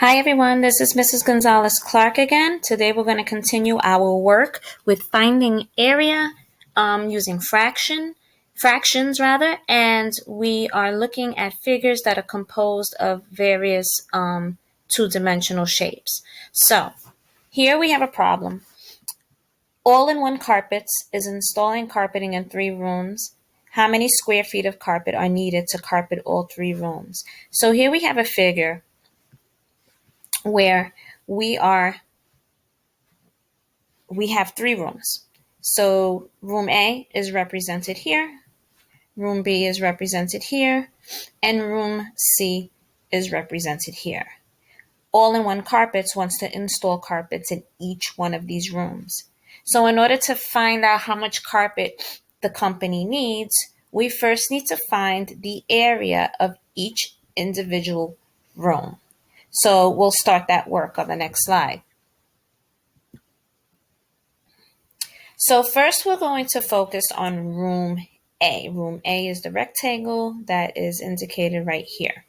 Hi everyone, this is Mrs. Gonzalez Clark again. Today we're going to continue our work with finding area using fractions rather, and we are looking at figures that are composed of various two-dimensional shapes. So here we have a problem. All-in-one Carpets is installing carpeting in 3 rooms. How many square feet of carpet are needed to carpet all 3 rooms? So here we have a figure where we have 3 rooms. So room A is represented here, room B is represented here, and room C is represented here. All-in-one Carpets wants to install carpets in each one of these rooms. So in order to find out how much carpet the company needs, we first need to find the area of each individual room. So we'll start that work on the next slide. So first we're going to focus on room A. Room A is the rectangle that is indicated right here.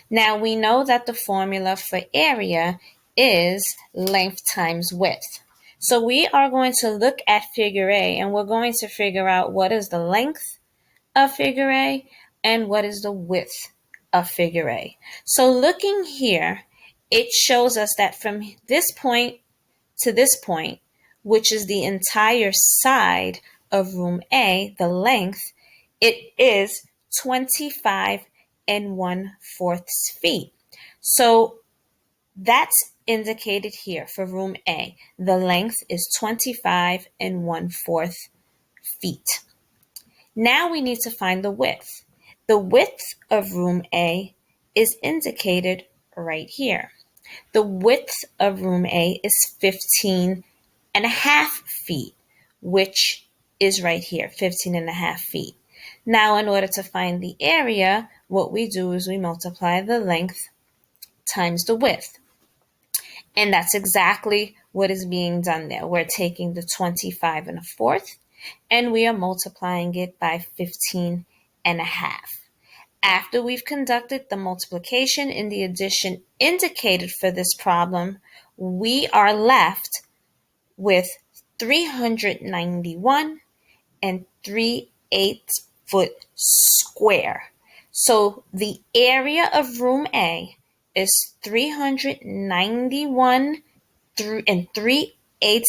Now we know that the formula for area is length times width. So we are going to look at figure A and we're going to figure out what is the length of figure A and what is the width of figure A. So looking here, it shows us that from this point to this point, which is the entire side of room A, the length, it is 25 1/4 feet. So that's indicated here for room A. The length is 25 1/4 feet. Now we need to find the width. The width of room A is indicated right here. The width of room A is 15.5 feet, which is right here, 15.5 feet. Now, in order to find the area, what we do is we multiply the length times the width. And that's exactly what is being done there. We're taking the 25 1/4 and we are multiplying it by 15.5. After we've conducted the multiplication and the addition indicated for this problem, we are left with 391 3/8 foot square. So the area of room A is 391 3/8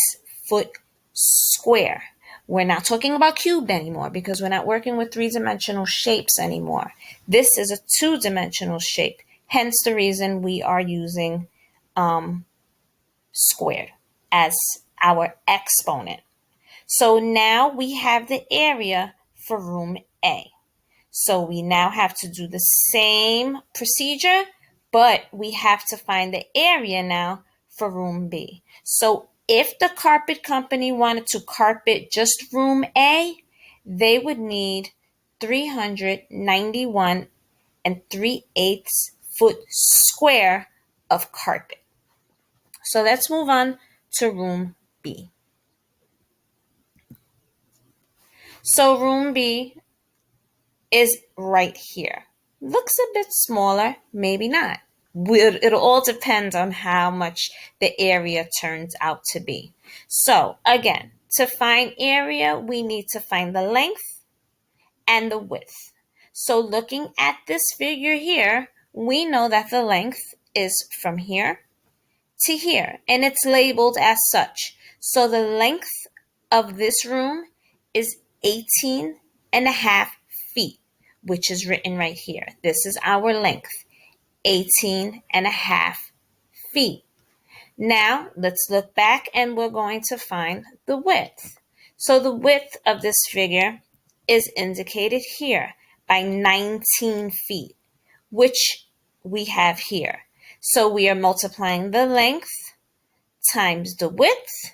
foot square. We're not talking about cubed anymore because we're not working with 3-dimensional shapes anymore. This is a 2-dimensional shape, hence the reason we are using squared as our exponent. So now we have the area for room A. So we now have to do the same procedure, but we have to find the area now for room B. So if the carpet company wanted to carpet just room A, they would need 391 3/8 foot square of carpet. So let's move on to room B. So room B is right here. Looks a bit smaller, maybe not. It'll all depend on how much the area turns out to be. So again, to find area, we need to find the length and the width. So looking at this figure here, we know that the length is from here to here, and it's labeled as such. So the length of this room is 18.5 feet, which is written right here. This is our length, 18.5 feet. Now let's look back and we're going to find the width. So the width of this figure is indicated here by 19 feet, which we have here. So we are multiplying the length times the width.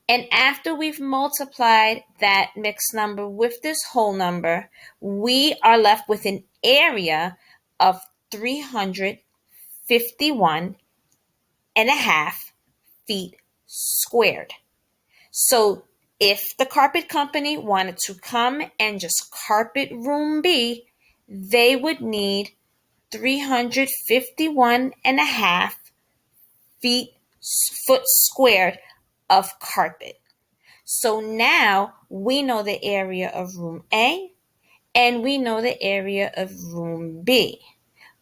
And after we've multiplied that mixed number with this whole number, we are left with an area of 351.5 feet squared. So if the carpet company wanted to come and just carpet room B, they would need 351.5 foot squared of carpet. So now we know the area of room A and we know the area of room B,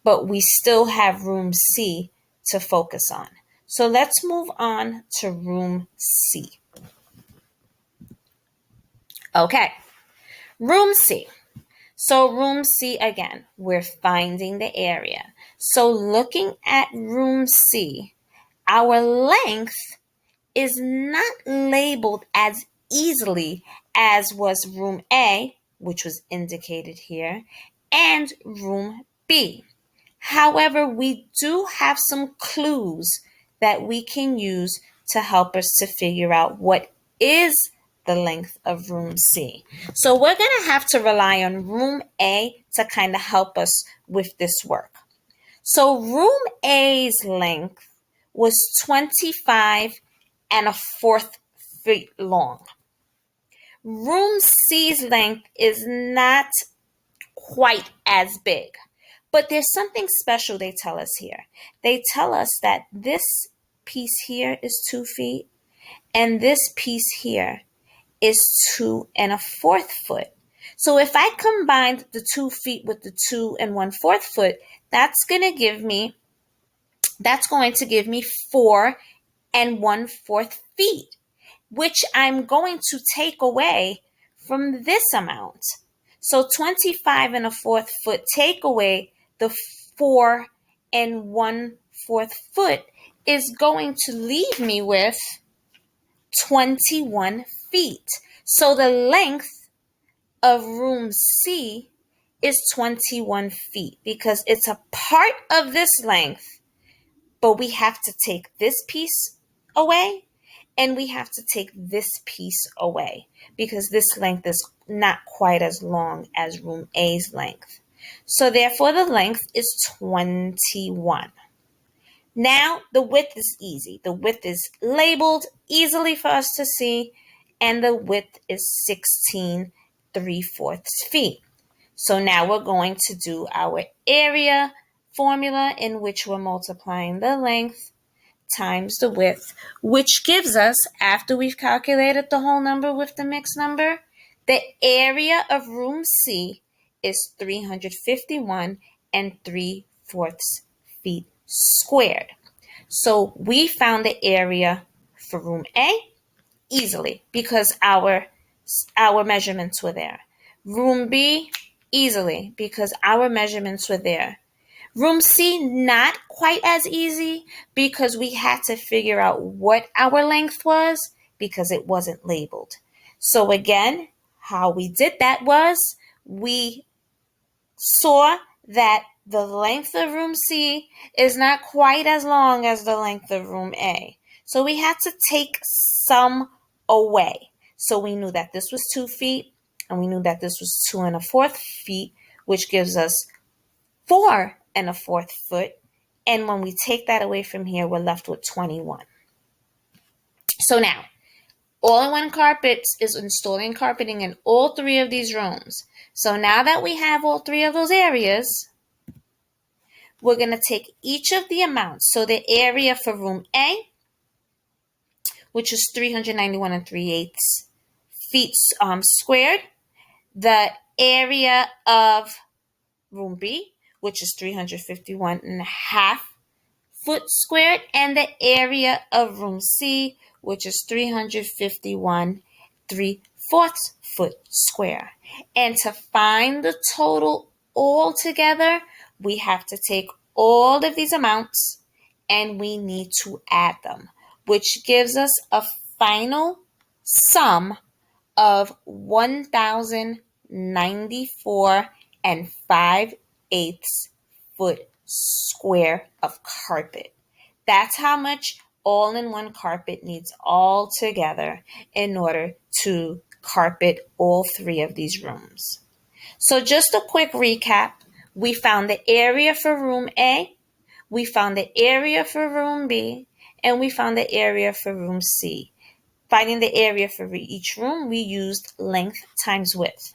but we still have room C to focus on. So let's move on to room C. Okay, room C. So room C again, we're finding the area. So looking at room C, our length is not labeled as easily as was room A, which was indicated here, and room B. However, we do have some clues that we can use to help us to figure out what is the length of room C. So we're going to have to rely on room A to kind of help us with this work. So room A's length was 25 and a fourth feet long. Room C's length is not quite as big, but there's something special they tell us here. They tell us that this piece here is 2 feet and this piece here is 2 and a fourth foot. So if I combined the 2 feet with the 2 and 1/4 foot, that's going to give me 4 and 1/4 feet, which I'm going to take away from this amount. So 25 and a fourth foot, take away the 4 and 1/4 foot, is going to leave me with 21 feet. So the length of room C is 21 feet because it's a part of this length, but we have to take this piece away and we have to take this piece away because this length is not quite as long as room A's length. So therefore the length is 21. Now the width is easy. The width is labeled easily for us to see, and the width is 16 3/4 feet. So now we're going to do our area formula in which we're multiplying the length times the width, which gives us, after we've calculated the whole number with the mixed number, the area of room C is 351 and 3/4 feet squared. So we found the area for room A easily because our measurements were there. Room B easily because our measurements were there. Room C, not quite as easy because we had to figure out what our length was because it wasn't labeled. So again, how we did that was we saw that the length of room C is not quite as long as the length of room A. So we had to take some away. So we knew that this was 2 feet and we knew that this was 2 and a fourth feet, which gives us 4 and a fourth foot. And when we take that away from here, we're left with 21. So now, All-in-One Carpets is installing carpeting in all 3 of these rooms. So now that we have all 3 of those areas, we're going to take each of the amounts. So the area for room A, which is 391 and 3/8 feet squared. The area of room B, which is 351 and a half foot squared, and the area of room C, which is 351 3/4 foot square. And to find the total all together, we have to take all of these amounts and we need to add them, which gives us a final sum of 1,094 and 5/8 foot square of carpet. That's how much all-in-one carpet needs all together in order to carpet all 3 of these rooms. So just a quick recap. We found the area for room A, we found the area for room B, and we found the area for room C. Finding the area for each room, we used length times width.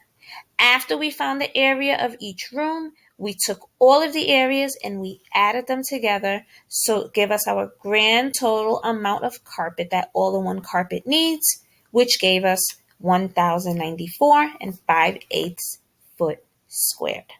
After we found the area of each room, we took all of the areas and we added them together, so give us our grand total amount of carpet that all in one carpet needs, which gave us 1,094 and 5/8 foot squared.